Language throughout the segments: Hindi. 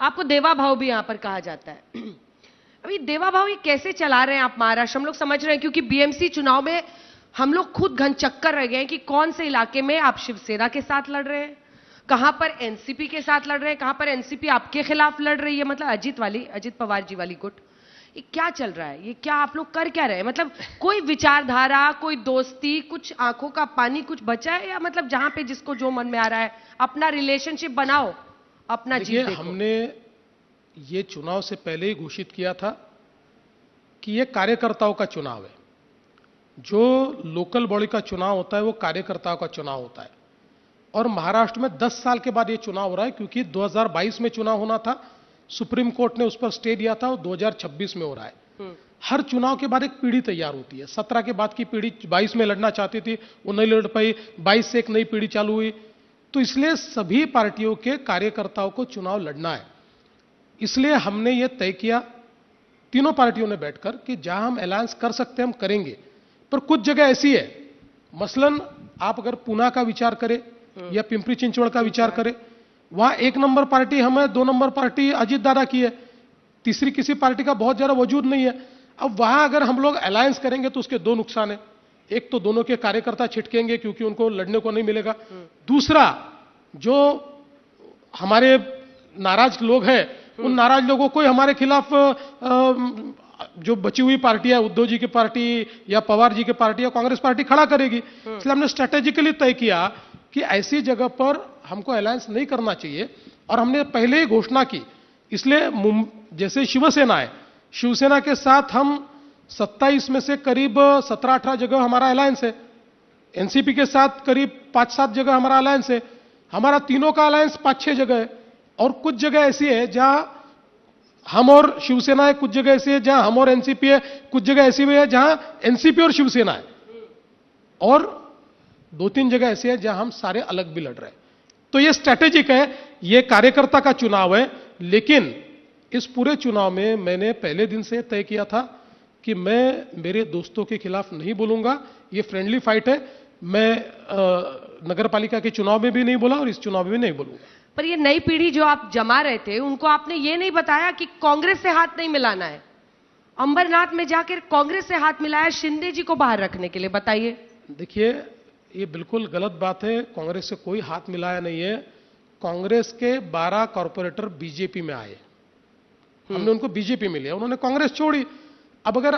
आपको देवा भाव भी यहां पर कहा जाता है। अभी देवा भाव ये कैसे चला रहे हैं आप महाराष्ट्र? हम लोग समझ रहे हैं क्योंकि बीएमसी चुनाव में हम लोग खुद घनचक्कर रह गए हैं कि कौन से इलाके में आप शिवसेना के साथ लड़ रहे हैं, कहां पर एनसीपी के साथ लड़ रहे हैं, कहां पर एनसीपी आपके खिलाफ लड़ रही है, मतलब अजित पवार जी वाली गुट। ये क्या चल रहा है? ये क्या आप लोग कर क्या रहे हैं? मतलब कोई विचारधारा, कोई दोस्ती, कुछ आंखों का पानी कुछ बचा है, या मतलब जहां पे जिसको जो मन में आ रहा है अपना रिलेशनशिप बनाओ, अपना जीत देखो? हमने ये चुनाव से पहले ही घोषित किया था कि ये कार्यकर्ताओं का चुनाव है। जो लोकल बॉडी का चुनाव होता है वो कार्यकर्ताओं का चुनाव होता है। और महाराष्ट्र में 10 साल के बाद ये चुनाव हो रहा है, क्योंकि 2022 में चुनाव होना था, सुप्रीम कोर्ट ने उस पर स्टे दिया था, और 2026 में हो रहा है। हर चुनाव के बाद एक पीढ़ी तैयार होती है। 17 के बाद की पीढ़ी 22 में लड़ना चाहती थी, वो नहीं लड़ पाई, 22 से एक नई पीढ़ी चालू हुई। तो इसलिए सभी पार्टियों के कार्यकर्ताओं को चुनाव लड़ना है। इसलिए हमने ये तय किया तीनों पार्टियों ने बैठकर कि जहां हम अलायंस कर सकते हैं हम करेंगे, पर कुछ जगह ऐसी है, मसलन आप अगर पूना का विचार करें या पिंपरी चिंचवड़ का विचार करें, वहां 1 नंबर पार्टी हम है, 2 नंबर पार्टी अजीत दादा की है, तीसरी किसी पार्टी का बहुत ज्यादा वजूद नहीं है। अब वहां अगर हम लोग अलायंस करेंगे तो उसके 2 नुकसान है। एक तो दोनों के कार्यकर्ता छिटकेंगे क्योंकि उनको लड़ने को नहीं मिलेगा। दूसरा, जो हमारे नाराज लोग हैं उन नाराज लोगों को हमारे खिलाफ जो बची हुई पार्टी है, उद्धव जी की पार्टी या पवार जी की पार्टी या कांग्रेस पार्टी खड़ा करेगी। इसलिए हमने स्ट्रेटेजिकली तय किया कि ऐसी जगह पर हमको अलायंस नहीं करना चाहिए, और हमने पहले ही घोषणा की। इसलिए जैसे शिवसेना है, शिवसेना के साथ हम 27 में से करीब 17-18 जगह हमारा अलायंस है। एनसीपी के साथ करीब 5-7 जगह हमारा अलायंस है। हमारा तीनों का अलायंस 5-6 जगह है। और कुछ जगह ऐसी है जहां हम और शिवसेना है, कुछ जगह ऐसी है जहां हम और एनसीपी है, कुछ जगह ऐसी भी है जहां एनसीपी और शिवसेना है, और 2-3 जगह ऐसी है जहां हम सारे अलग भी लड़ रहे हैं। तो ये स्ट्रैटेजिक है, ये कार्यकर्ता का चुनाव है। लेकिन इस पूरे चुनाव में मैंने पहले दिन से तय किया था कि मैं मेरे दोस्तों के खिलाफ नहीं बोलूंगा। ये फ्रेंडली फाइट है। मैं नगर पालिका के चुनाव में भी नहीं बोला और इस चुनाव में भी नहीं बोलूंगा। पर ये नई पीढ़ी जो आप जमा रहे थे, उनको आपने ये नहीं बताया कि कांग्रेस से हाथ नहीं मिलाना है? अंबरनाथ में जाकर कांग्रेस से हाथ मिलाया शिंदे जी को बाहर रखने के लिए, बताइए। देखिए, ये बिल्कुल गलत बात है। कांग्रेस से कोई हाथ मिलाया नहीं है। कांग्रेस के 12 कॉर्पोरेटर बीजेपी में आए, हमने उनको बीजेपी में लिया, उन्होंने कांग्रेस छोड़ी। अब अगर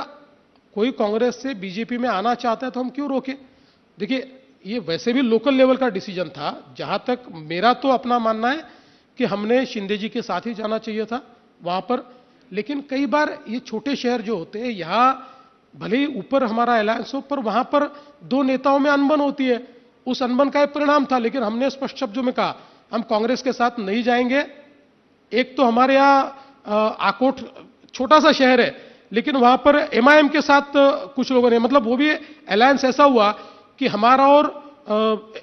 कोई कांग्रेस से बीजेपी में आना चाहता है तो हम क्यों रोके? देखिए, ये वैसे भी लोकल लेवल का डिसीजन था। जहां तक मेरा तो अपना मानना है कि हमने शिंदे जी के साथ ही जाना चाहिए था वहां पर। लेकिन कई बार ये छोटे शहर जो होते हैं, यहां भले ही ऊपर हमारा अलायंस हो, पर वहां पर 2 नेताओं में अनबन होती है। उस अनबन का एक परिणाम था। लेकिन हमने स्पष्ट शब्दों में कहा हम कांग्रेस के साथ नहीं जाएंगे। एक तो हमारे यहां आकोट छोटा सा शहर है, लेकिन वहां पर एमआईएम के साथ कुछ लोगों ने, मतलब वो भी अलायंस ऐसा हुआ कि हमारा और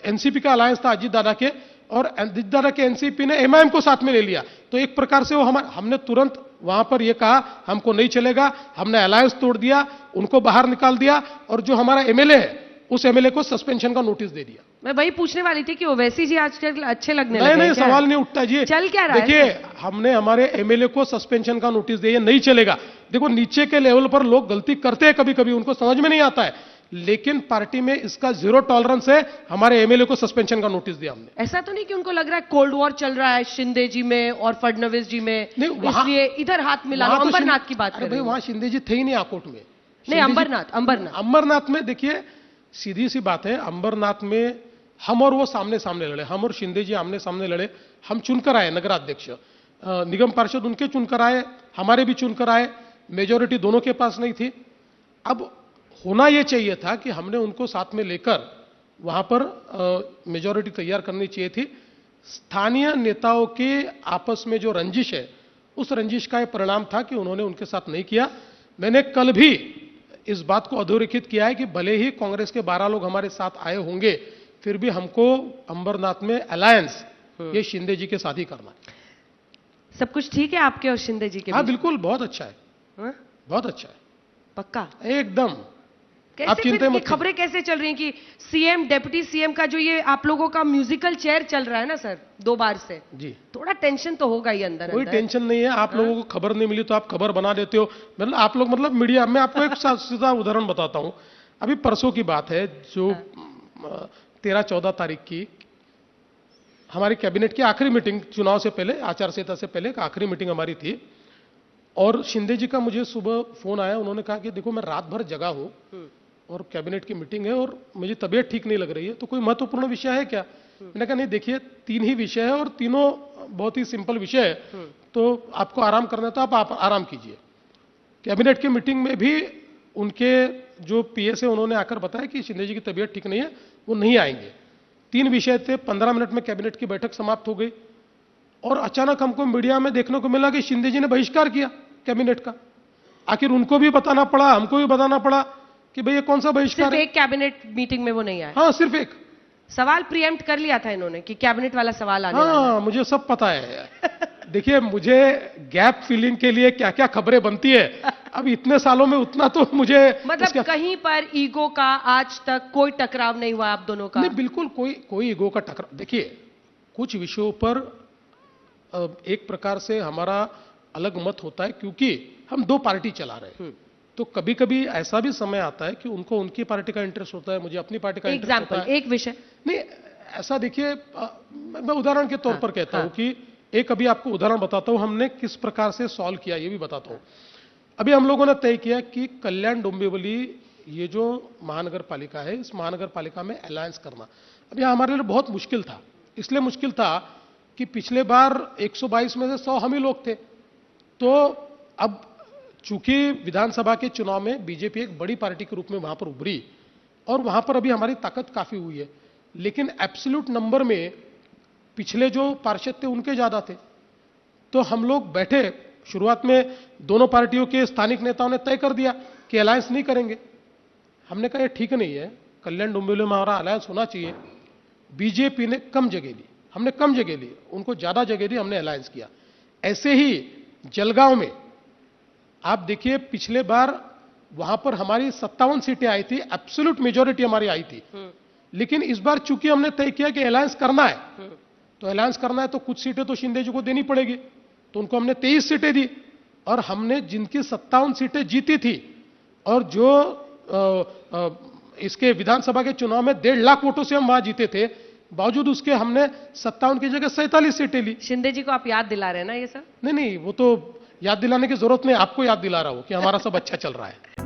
एनसीपी का अलायंस था अजीत दादा के, और अजीत दादा के एनसीपी ने एमआईएम को साथ में ले लिया। तो एक प्रकार से वो हमने तुरंत वहां पर ये कहा हमको नहीं चलेगा। हमने अलायंस तोड़ दिया, उनको बाहर निकाल दिया, और जो हमारा एमएलए है उस एमएलए को सस्पेंशन का नोटिस दे दिया। मैं वही पूछने वाली थी कि ओवैसी जी आजकल अच्छे लगने लगे। नहीं, सवाल नहीं उठता जी। चल क्या रहा है? देखिए, हमने हमारे एमएलए को सस्पेंशन का नोटिस दिया, नहीं चलेगा। देखो, नीचे के लेवल पर लोग गलती करते हैं कभी कभी, उनको समझ में नहीं आता है, लेकिन पार्टी में इसका 0 टॉलरेंस है। हमारे एमएलए को सस्पेंशन का नोटिस दिया हमने। ऐसा तो नहीं कि उनको लग रहा है कोल्ड वॉर चल रहा है शिंदे जी में और फडणवीस जी में, इसलिए इधर हाथ मिला लो? अंबरनाथ की बात कर रहे हैं। वहां शिंदे जी थे ही नहीं आकोट में। नहीं, अंबरनाथ में देखिए, सीधी सी बात है, अंबरनाथ में हम और वो सामने सामने लड़े, हम और शिंदे जी आमने सामने लड़े। हम चुनकर आए नगराध्यक्ष, निगम पार्षद उनके चुनकर आए, हमारे भी चुनकर आए। मेजोरिटी दोनों के पास नहीं थी। अब होना यह चाहिए था कि हमने उनको साथ में लेकर वहां पर मेजोरिटी तैयार करनी चाहिए थी। स्थानीय नेताओं के आपस में जो रंजिश है, उस रंजिश का यह परिणाम था कि उन्होंने उनके साथ नहीं किया। मैंने कल भी इस बात को अधोरेखित किया है कि भले ही कांग्रेस के 12 लोग हमारे साथ आए होंगे, फिर भी हमको अंबरनाथ में अलायंस ये शिंदे जी के साथ ही करना है। सब कुछ ठीक है आपके और शिंदे जी के? हाँ, बिल्कुल, बहुत अच्छा है। हा? बहुत अच्छा है, पक्का? एकदम। आप कैसे चिंता फिर ये मत खबरें कैसे चल रही हैं कि सीएम डेप्यूटी सीएम का जो ये आप लोगों का म्यूजिकल चेयर चल रहा है ना सर 2 बार से, जी, थोड़ा टेंशन तो होगा ही अंदर कोई अंदर। टेंशन नहीं है। आप लोगों को खबर नहीं मिली तो आप खबर बना देते हो, मतलब आप लोग मतलब मीडिया। मैं आपको एक सीधा उदाहरण बताता हूं। अभी परसों की बात है, जो 13-14 तारीख की हमारी कैबिनेट की आखिरी मीटिंग, चुनाव से पहले, आचार संहिता से पहले एक आखिरी मीटिंग हमारी थी। और शिंदे जी का मुझे सुबह फोन आया, उन्होंने कहा कि देखो मैं रात भर जगा हूं और कैबिनेट की मीटिंग है और मुझे तबीयत ठीक नहीं लग रही है, तो कोई महत्वपूर्ण विषय है क्या? मैंने कहा नहीं, देखिए 3 ही विषय है और तीनों बहुत ही सिंपल विषय है, तो आपको आराम करना है तो आप आराम कीजिए। कैबिनेट की मीटिंग में भी उनके जो पीएस है उन्होंने आकर बताया कि शिंदे जी की तबीयत ठीक नहीं है, वो नहीं आएंगे। 3 विषय थे, 15 मिनट में कैबिनेट की बैठक समाप्त हो गई और अचानक हमको मीडिया में देखने को मिला कि शिंदे जी ने बहिष्कार किया कैबिनेट का। आखिर उनको भी बताना पड़ा, हमको भी बताना पड़ा कि भाई ये कौन सा बहिष्कार सिर्फ है। एक कैबिनेट मीटिंग में वो नहीं आए। हाँ, सिर्फ एक सवाल प्रीएम्प्ट कर लिया था इन्होंने कि कैबिनेट वाला सवाल आने वाला है। हाँ, मुझे सब पता है। देखिए, मुझे गैप फिलिंग के लिए क्या क्या खबरें बनती है, अब इतने सालों में उतना तो मुझे मतलब कहीं पर ईगो का आज तक कोई टकराव नहीं हुआ आप दोनों का? नहीं, बिल्कुल कोई ईगो का टकराव। देखिए, कुछ विषयों पर एक प्रकार से हमारा अलग मत होता है, क्योंकि हम 2 पार्टी चला रहे हैं। तो कभी कभी ऐसा भी समय आता है कि उनको उनकी पार्टी का इंटरेस्ट होता है, मुझे अपनी पार्टी का इंटरेस्ट होता एग्जाम्पल, है। एक विषय। नहीं, ऐसा देखिए, मैं उदाहरण के तौर पर कहता हूं कि एक अभी आपको उदाहरण बताता हूं, हमने किस प्रकार से सॉल्व किया ये भी बताता हूं। अभी हम लोगों ने तय किया कि कल्याण डोंबिवली ये जो महानगर पालिका है, इस महानगर पालिका में अलायंस करना अब यह हमारे लिए बहुत मुश्किल था। इसलिए मुश्किल था कि पिछले बार 122 में से 100 हम ही लोग थे। तो अब चूंकि विधानसभा के चुनाव में बीजेपी एक बड़ी पार्टी के रूप में वहां पर उभरी और वहां पर अभी हमारी ताकत काफी हुई है, लेकिन एब्सोल्यूट नंबर में पिछले जो पार्षद थे उनके ज्यादा थे। तो हम लोग बैठे, शुरुआत में दोनों पार्टियों के स्थानिक नेताओं ने तय कर दिया कि अलायंस नहीं करेंगे। हमने कहा ये ठीक नहीं है, कल्याण डोंबिवली में हमारा अलायंस होना चाहिए। बीजेपी ने कम जगह ली, हमने कम जगह ली, उनको ज्यादा जगह दी, हमने अलायंस किया। ऐसे ही जलगांव में आप देखिए, पिछले बार वहां पर हमारी 57 सीटें आई थी, एब्सोल्यूट मेजॉरिटी हमारी आई थी। लेकिन इस बार चूंकि हमने तय किया कि अलायंस करना है, तो अलायंस करना है तो कुछ सीटें तो शिंदे जी को देनी पड़ेगी, तो उनको हमने 23 सीटें दी। और हमने जिनकी 57 सीटें जीती थी और जो इसके विधानसभा के चुनाव में 1.5 लाख वोटों से हम वहां जीते थे, बावजूद उसके हमने 57 की जगह 47 सीटें ली। शिंदे जी को आप याद दिला रहे हैं ना ये सब? नहीं, वो तो याद दिलाने की जरूरत नहीं, आपको याद दिला रहा हूं कि हमारा सब अच्छा चल रहा है।